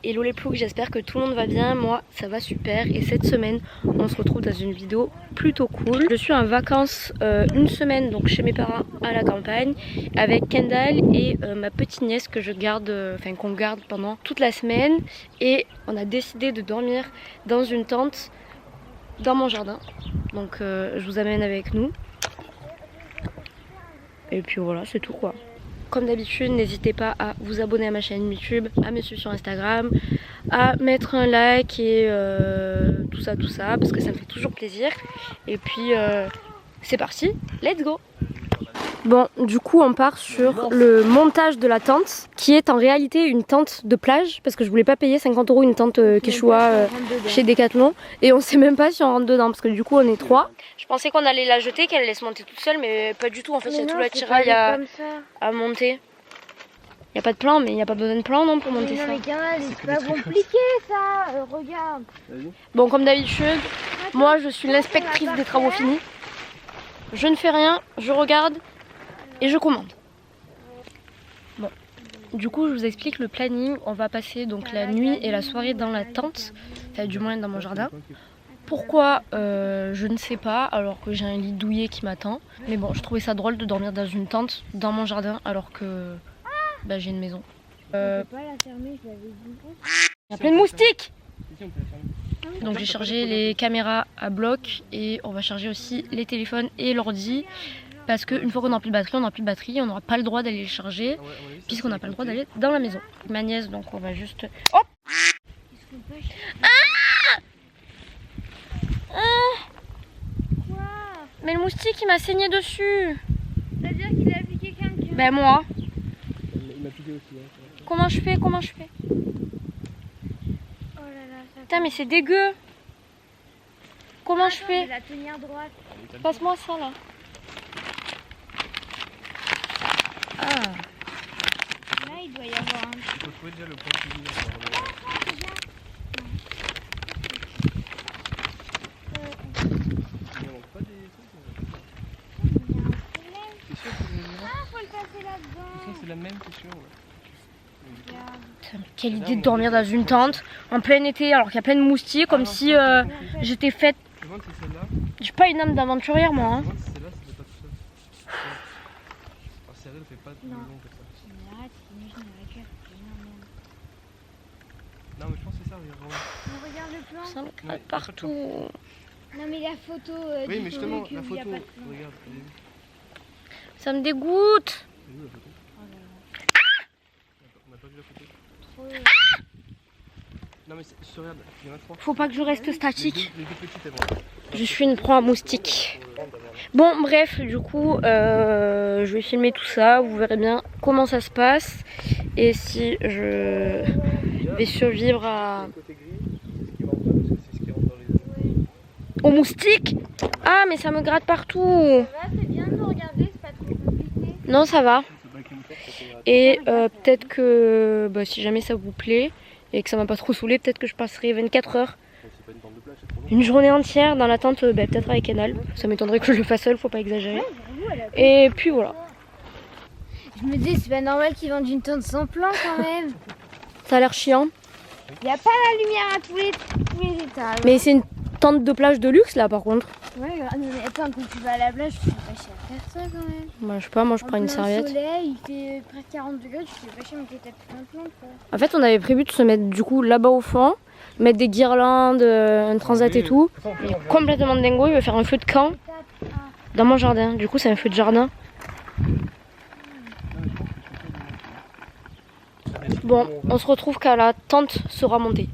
Hello les ploucs, j'espère que tout le monde va bien, moi ça va super et cette semaine on se retrouve dans une vidéo plutôt cool. Je suis en vacances une semaine donc chez mes parents à la campagne avec Kendall et ma petite nièce que je garde, qu'on garde pendant toute la semaine et on a décidé de dormir dans une tente dans mon jardin. Donc je vous amène avec nous et puis voilà, c'est tout quoi. Comme d'habitude, n'hésitez pas à vous abonner à ma chaîne YouTube, à me suivre sur Instagram, à mettre un like et tout ça, parce que ça me fait toujours plaisir. Et puis, c'est parti, let's go! Bon, du coup, on part sur le montage de la tente, qui est en réalité une tente de plage, parce que je voulais pas payer 50 € une tente Quechua chez Decathlon, et on sait même pas si on rentre dedans, parce que du coup, on est trois. Je pensais qu'on allait la jeter, qu'elle allait se monter toute seule, mais pas du tout. En fait, il y a tout l'attirail à monter. Il n'y a pas de plan, mais il n'y a pas besoin de plan non pour monter ça. Mais c'est pas compliqué ça, regarde. Bon, comme d'habitude, moi je suis l'inspectrice des travaux finis. Je ne fais rien, je regarde et je commande. Bon, du coup je vous explique le planning. On va passer donc la nuit et la soirée dans la tente, enfin du moins dans mon jardin. Pourquoi je ne sais pas, alors que j'ai un lit douillet qui m'attend. Mais bon, je trouvais ça drôle de dormir dans une tente dans mon jardin alors que j'ai une maison. Il y a plein de moustiques. Donc j'ai chargé les caméras à bloc et on va charger aussi les téléphones et l'ordi. Parce qu'une fois qu'on n'a plus de batterie, on n'a plus de batterie, on n'aura pas le droit d'aller les charger puisqu'on n'a pas le droit d'aller dans la maison. Ma nièce, donc on va juste... Hop! Mais le moustique il m'a saigné dessus. C'est-à-dire qu'il a piqué quelqu'un. Ben moi. Il m'a piqué aussi. Hein. Comment je fais? Oh là là, ça... Putain mais c'est dégueu. Comment je fais? La tenir droite. Passe-moi ça là. Ah. Là il doit y avoir un... Il faut trouver déjà le point de vue. Faut le passer là-dedans. C'est la même question. Putain, mais quelle idée de dormir dans une tente en plein été alors qu'il y a plein de moustiques comme si j'étais faite. Je me demande si celle-là. J'ai pas une âme d'aventurière moi. Hein. Je me demande si celle-là, ça fait pas tout seul. Alors celle-là, elle fait pas tout le long comme ça. Mais arrête, imagine avec elle. Non, mais je pense que c'est ça, regarde. On regarde le plan. Ça me Ouais, gratte partout. Non mais la photo Oui, du mais justement, véhicule, la il y photo. a pas de plan. Regarde, elle est où? Ça me dégoûte. Elle est où la photo? Oh là On n'a pas vu la photo. là. Non, mais je regarde, il y en a trois. Faut pas que je reste statique. Les deux petites, elles vont. Je suis une proie à moustique. Bon bref, du coup je vais filmer tout ça, vous verrez bien comment ça se passe et si je vais survivre à... Côté gris, c'est ce qui va en bas parce que c'est ce qui rentre dans les yeux. aux moustiques. Ah mais ça me gratte partout. Ça va, c'est bien de le regarder, c'est pas trop compliqué. Non ça va. C'est pas avec une porte, ça peut Et peut-être que si jamais ça vous plaît et que ça m'a pas trop saoulé, peut-être que je passerai 24 heures, c'est pas une tente de plage, c'est trop long. une journée entière dans la tente, peut-être avec Enal. Ça m'étonnerait que je le fasse seul, faut pas exagérer. Et puis voilà. Je me dis, c'est pas normal qu'ils vendent une tente sans plan quand même. Ça a l'air chiant. Il y a pas la lumière à tous les étages. Mais c'est une tente de plage de luxe là par contre. Ouais, mais attends, quand tu vas à la plage, tu fais pas chier à faire ça quand même. Moi je sais pas, moi je prends une En plein serviette. soleil, il fait presque 40 degrés, tu fais pas chier, mais t'as plein de plantes quoi. En fait on avait prévu de se mettre du coup là-bas au fond, mettre des guirlandes, un transat et tout. Il est complètement dingo, il veut faire un feu de camp dans mon jardin. Du coup c'est un feu de jardin. Bon, on se retrouve quand la tente sera montée.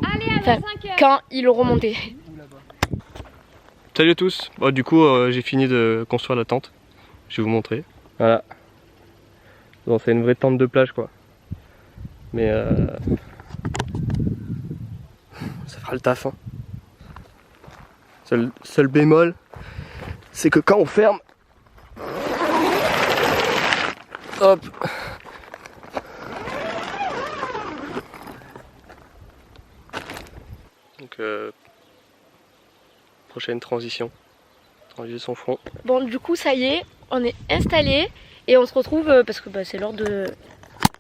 Allez, à Enfin, 5 heures. quand ils l'auront montée. Salut à tous. Bon, du coup, j'ai fini de construire la tente. Je vais vous montrer. Voilà. Bon, c'est une vraie tente de plage, quoi. Mais ça fera le taf. Hein. Seul bémol, c'est que quand on ferme, hop. Donc prochaine transition. Transition front. Bon du coup ça y est, on est installé et on se retrouve parce que c'est l'heure de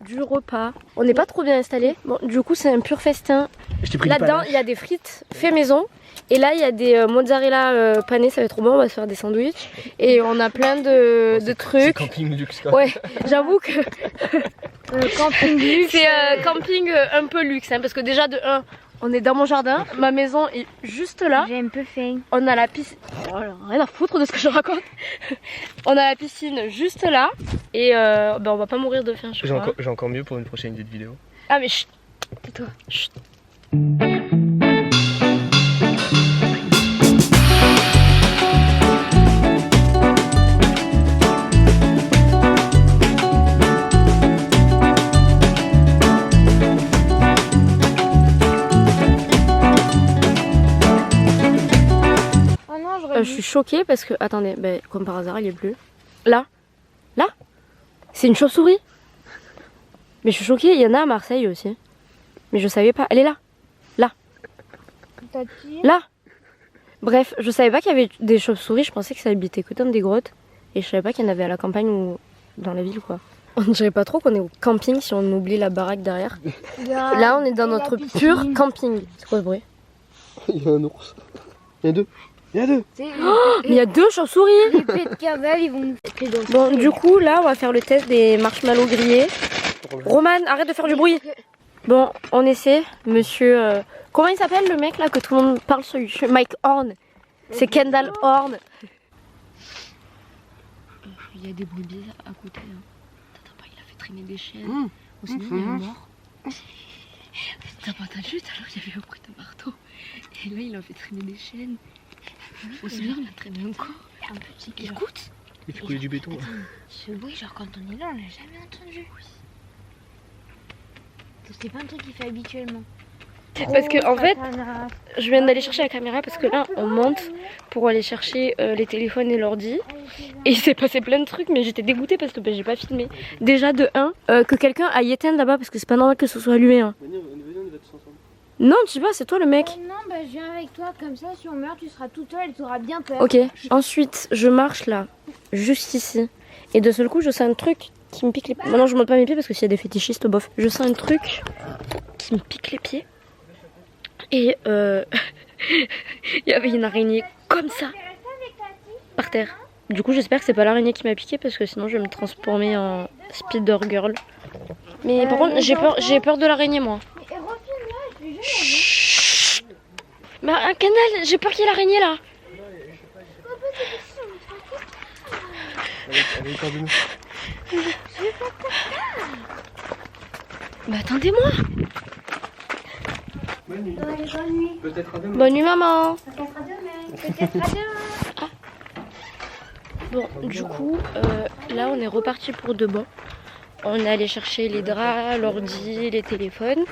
du repas. On n'est pas trop bien installé. Bon, du coup, c'est un pur festin. Là-dedans, il y a des frites fait maison. Et là, il y a des mozzarella panés, ça va être trop bon. On va se faire des sandwichs. Et on a plein de trucs. C'est camping luxe quoi. Ouais, j'avoue que Camping luxe. c'est camping un peu luxe. Hein, parce que déjà, de 1, on est dans mon jardin. Ma maison est juste là. J'ai un peu faim. On a la piscine. Oh, rien à foutre de ce que je raconte. On a la piscine juste là. Et ben on va pas mourir de faim, je crois. J'ai encore mieux pour une prochaine vidéo. Ah, mais chut, tais-toi. Chut. Je suis choquée parce que, attendez, ben, comme par hasard, il est plus. Là, c'est une chauve-souris. Mais je suis choquée, il y en a à Marseille aussi. Mais je savais pas, elle est là. Là. Bref, je savais pas qu'il y avait des chauves-souris, je pensais que ça habitait que dans des grottes. Et je savais pas qu'il y en avait à la campagne ou dans la ville quoi. On dirait pas trop qu'on est au camping si on oublie la baraque derrière. Là, on est dans notre pur camping. C'est quoi ce bruit? Il y a un ours. Il y a deux. Il y a deux. Il y a 2 chauves-souris. Les pets de cavale, ils vont nous péter dans le Bon, du coup, là, on va faire le test des marshmallows grillés. Roman, arrête de faire du bruit. Bon, on essaie. Monsieur... comment il s'appelle le mec là que tout le monde parle sur YouTube? Mike Horn. C'est Kendall Horn. Il y a des bruits bizarres à côté. Hein. T'entends pas, il a fait traîner des chaînes. Ou sinon, il est mort. T'as pas entendu? Tout à l'heure, il y avait un bruit de marteau. Et là, il a fait traîner des chaînes. Ou sinon, il a traîné un corps. un petit peu. Écoute. Il fait couler du béton. Là. Ce bruit, genre quand on est là, on l'a jamais entendu. C'est pas un truc qu'il fait habituellement. Parce que en fait, je viens d'aller chercher la caméra parce que là, on monte pour aller chercher les téléphones et l'ordi. Et il s'est passé plein de trucs, mais j'étais dégoûtée parce que j'ai pas filmé. Déjà de 1, que quelqu'un aille éteindre là-bas parce que c'est pas normal que ce soit allumé. Hein. Venez, on y va tous ensemble. Non, tu sais pas, c'est toi le mec. Non, bah je viens avec toi, comme ça, si on meurt, tu seras toute seule et tu auras bien peur. Ok, ensuite, je marche là, juste ici. Et de seul coup, je sens un truc qui me pique les pieds. Maintenant, je monte pas mes pieds parce que s'il y a des fétichistes, bof. Je sens un truc qui me pique les pieds. Et il y avait une araignée comme ça, par terre. Du coup, j'espère que c'est pas l'araignée qui m'a piqué parce que sinon, je vais me transformer en Spider Girl. Mais par contre, j'ai peur de l'araignée, moi. Chut. Bah, un canal, j'ai peur qu'il y ait l'araignée là. Elle est autour de nous. Bah, attendez-moi. Bonne nuit. Peut-être à demain. Bonne nuit, maman. Peut-être à demain. Bon, du coup, là, on est reparti pour de bon. On est allé chercher les draps, l'ordi, les téléphones.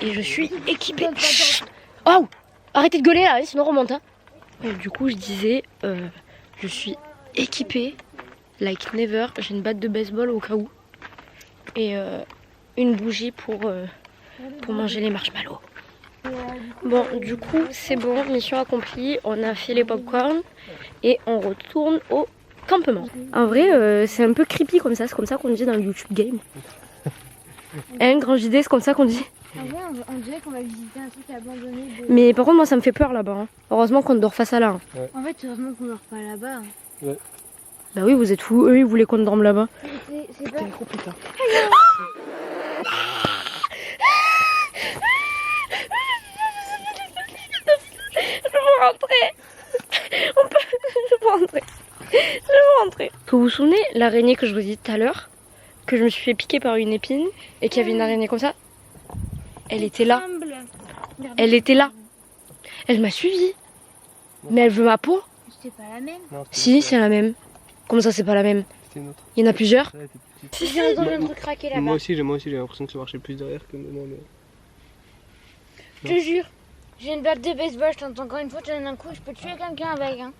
Et je suis équipée. Chut. Oh, arrêtez de gueuler là, sinon on remonte. Hein. Du coup, je disais, je suis équipée. Like never. J'ai une batte de baseball au cas où. Et une bougie pour manger les marshmallows. Bon, du coup, c'est bon, mission accomplie. On a fait les popcorn et on retourne au campement. En vrai, c'est un peu creepy comme ça. C'est comme ça qu'on dit dans le YouTube Game. Hein, grand JD, c'est comme ça qu'on dit. En vrai, on dirait qu'on va visiter un truc abandonné. Mais par contre, moi, ça me fait peur là-bas. Hein. Heureusement qu'on dort face à là. Hein. Ouais. En fait, heureusement qu'on dort pas là-bas. Ouais. Bah oui, vous êtes fous. Eux, ils voulaient qu'on dorme là-bas. C'est pas... Trop plus tard. Je veux rentrer. Je veux rentrer. Je veux rentrer. Vous vous souvenez l'araignée que je vous ai dit tout à l'heure, que je me suis fait piquer par une épine et qu'il y avait une araignée comme ça? Elle était là. Elle était là. Elle m'a suivi. Mais elle veut ma peau? C'était pas la même. Non, Si, c'est la même. Comment ça, c'est pas la même? C'était une autre. Il y en a plusieurs? Ça, elle était petite. Si, j'ai entendu un truc craquer là-bas. Moi aussi, j'ai l'impression que ça marchait plus derrière que maintenant. Je te jure. J'ai une batte de baseball, je t'entends encore une fois, tu donnes un coup, je peux tuer quelqu'un avec. Hein.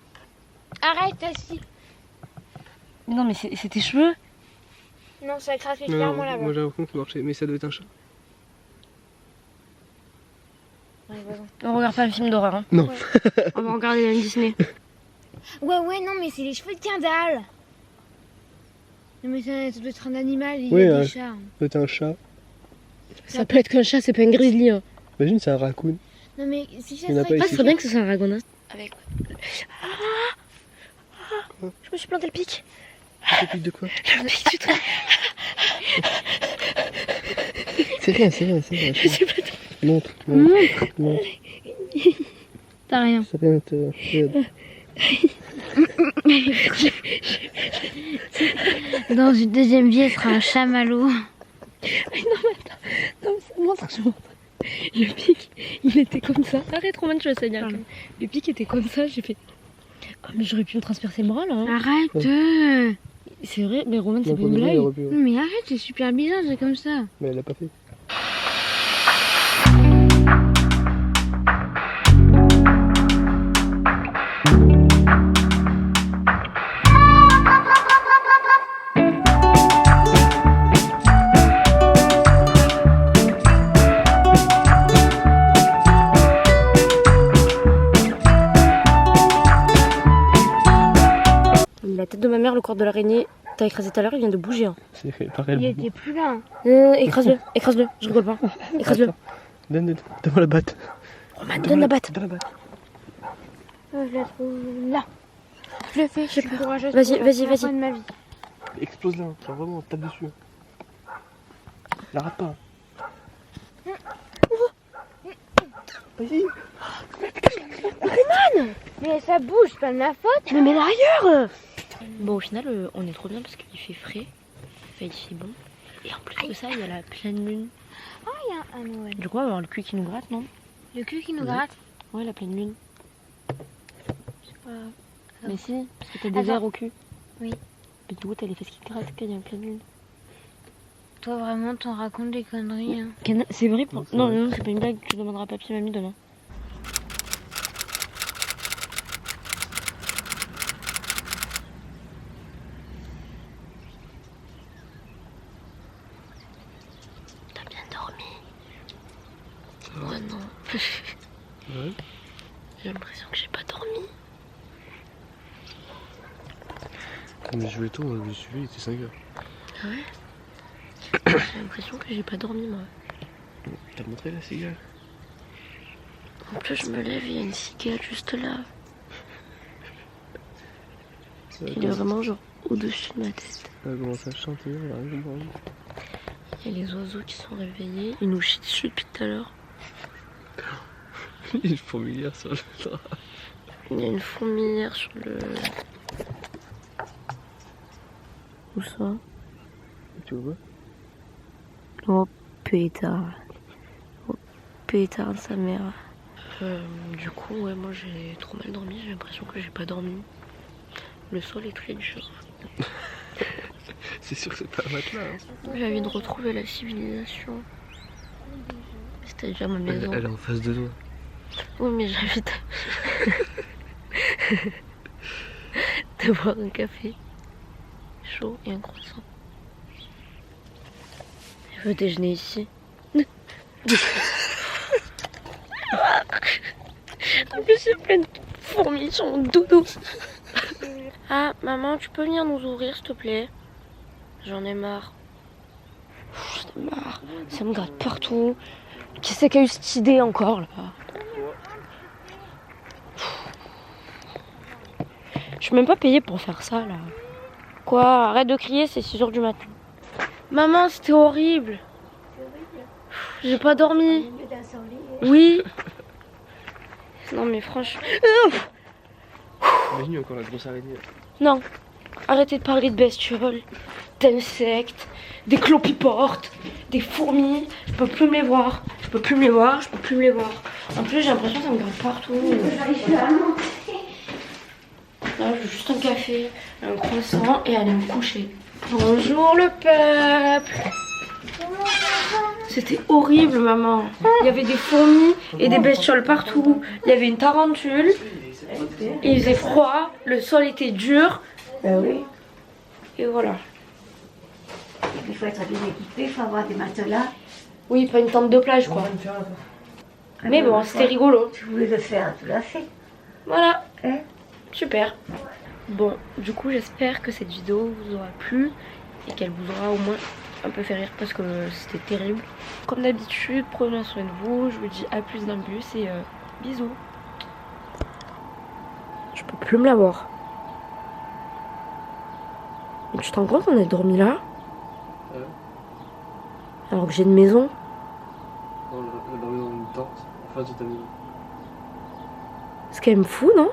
Arrête, assis. Mais non, mais c'est tes cheveux. Non, ça craque Non, clairement là-bas. moi j'ai l'impression que ça marchait, mais ça doit être un chat. Ouais, On regarde pas un film d'horreur. Hein. Non. On va regarder un Disney. ouais, non, mais c'est les cheveux de Kendall. Non mais ça doit être un animal, il Oui, y a un- des chats. Hein. C'est un chat. Ça peut être qu'un chat, c'est pas un grizzly. Hein. Imagine, c'est un raccoon. Non mais si ça Il y en a serait... pas Ah, ce serait bien que ce soit un ragondin. Avec. Quoi Je me suis planté le pic. Ça pique de quoi? Le pic du truc. C'est rien, c'est rien, c'est rien. Je me suis planté. Montre, montre, montre. T'as rien. C'est rien, regarde. Dans une deuxième vie, elle sera un chamallow. Non, mais attends. Non, mais ça montre, je montre. Le pic, il était comme ça. Arrête, Roman, tu vas saigner. Pardon. Le pic était comme ça, j'ai fait. Oh, mais j'aurais pu me transpercer le bras là. Hein. Arrête. C'est vrai, mais Roman, c'est Non, pas pour une de vrai, il blague. aurait pu, ouais. Non mais arrête, c'est super bizarre, c'est comme ça. Mais elle l'a pas fait. La tête de ma mère, le corps de l'araignée, t'as écrasé tout à l'heure, il vient de bouger. Hein. C'est pareil. Il était plus là. Écrase-le, écrase-le, je rigole pas. Écrase-le. Donne-moi la batte. Roman, donne la batte. Donne la batte. Je la trouve là. Je le fais, je suis courageuse. Vas-y, pour vas-y, la vas-y. fin de ma vie. Explose-la, genre vraiment, tape dessus. La rate pas. Vas-y. Mais ça bouge, c'est pas de ma faute. Mais mets-la ailleurs. Bon, au final, on est trop bien parce qu'il fait frais. Enfin, il fait bon. Et en plus de ça, il y a la pleine lune. Il y a un Noël. Du coup, on va avoir le cul qui nous gratte, non? Le cul qui nous Oui. gratte. Ouais, la pleine lune. Je sais pas. Mais si, parce que t'as des Attends. verres au cul. Oui. Mais du coup, t'as les fesses qui te grattent quand il y a une pleine lune. Toi vraiment, t'en racontes des conneries. Hein. C'est vrai pour... Non, c'est Non, vrai. non, c'est pas une blague. Tu demanderas à papy et mamie demain. T'as bien dormi? Moi non. Ouais. J'ai l'impression que j'ai pas dormi. Mais je vais tôt, je me suis levé, il était 5h. Ah ouais? J'ai l'impression que j'ai pas dormi moi. T'as montré la cigale? En plus je me lève, il y a une cigale juste là. Il est vraiment genre au-dessus de ma tête. Elle a commencé à chanter, elle a rien compris. Il y a les oiseaux qui sont réveillés. Ils nous chient dessus depuis tout à l'heure. Il y a une fourmilière sur le drap. Il y a une fourmilière sur le... Où ça? Tu vois Oh pétard. Oh pétard de sa mère. Du coup, ouais, moi j'ai trop mal dormi. J'ai l'impression que j'ai pas dormi. Le sol est très dur. C'est sûr que c'est pas un matelas. Hein. J'ai envie de retrouver la civilisation. C'est-à-dire ma maison. Elle est en face de nous. Oui, mais j'ai envie de boire un café chaud et un croissant. Je veux déjeuner ici. En plus, j'ai plein de fourmis sur mon doudou. Ah, maman, tu peux venir nous ouvrir, s'il te plaît? J'en ai marre. J'en ai marre. Ça me gratte partout. Qui c'est qui a eu cette idée encore, là? Je suis même pas payée pour faire ça, là. Quoi? Arrête de crier, c'est 6h du matin. Maman, c'était horrible. J'ai pas dormi. Oui. Non, mais franchement... Imagine encore la grosse araignée. Non. Arrêtez de parler de bestioles, d'insectes, des clopiportes, des fourmis. Je peux plus me les voir. Je peux plus me les voir. Je peux plus me les voir. En plus, j'ai l'impression que ça me gratte partout. Là, je veux juste un café, un croissant et aller me coucher. Bonjour le peuple. C'était horrible, maman. Il y avait des fourmis et des bestioles partout. Il y avait une tarentule. Il faisait froid. Le sol était dur. Ben oui, Et voilà. il faut être bien équipé, il faut avoir des matelas. Oui, pas une tente de plage, quoi. Mais bon, c'était rigolo. Tu voulais le faire, tu l'as fait. Voilà. Hein? Super. Bon, du coup, j'espère que cette vidéo vous aura plu. et qu'elle vous aura au moins un peu fait rire parce que c'était terrible. Comme d'habitude, prenez soin de vous. Je vous dis à plus dans le bus et bisous. Je peux plus me la voir. Mais tu te rends compte, on a dormi là alors que j'ai une maison. On a dormi dans une tente en face de ta maison. C'est quand même fou, non?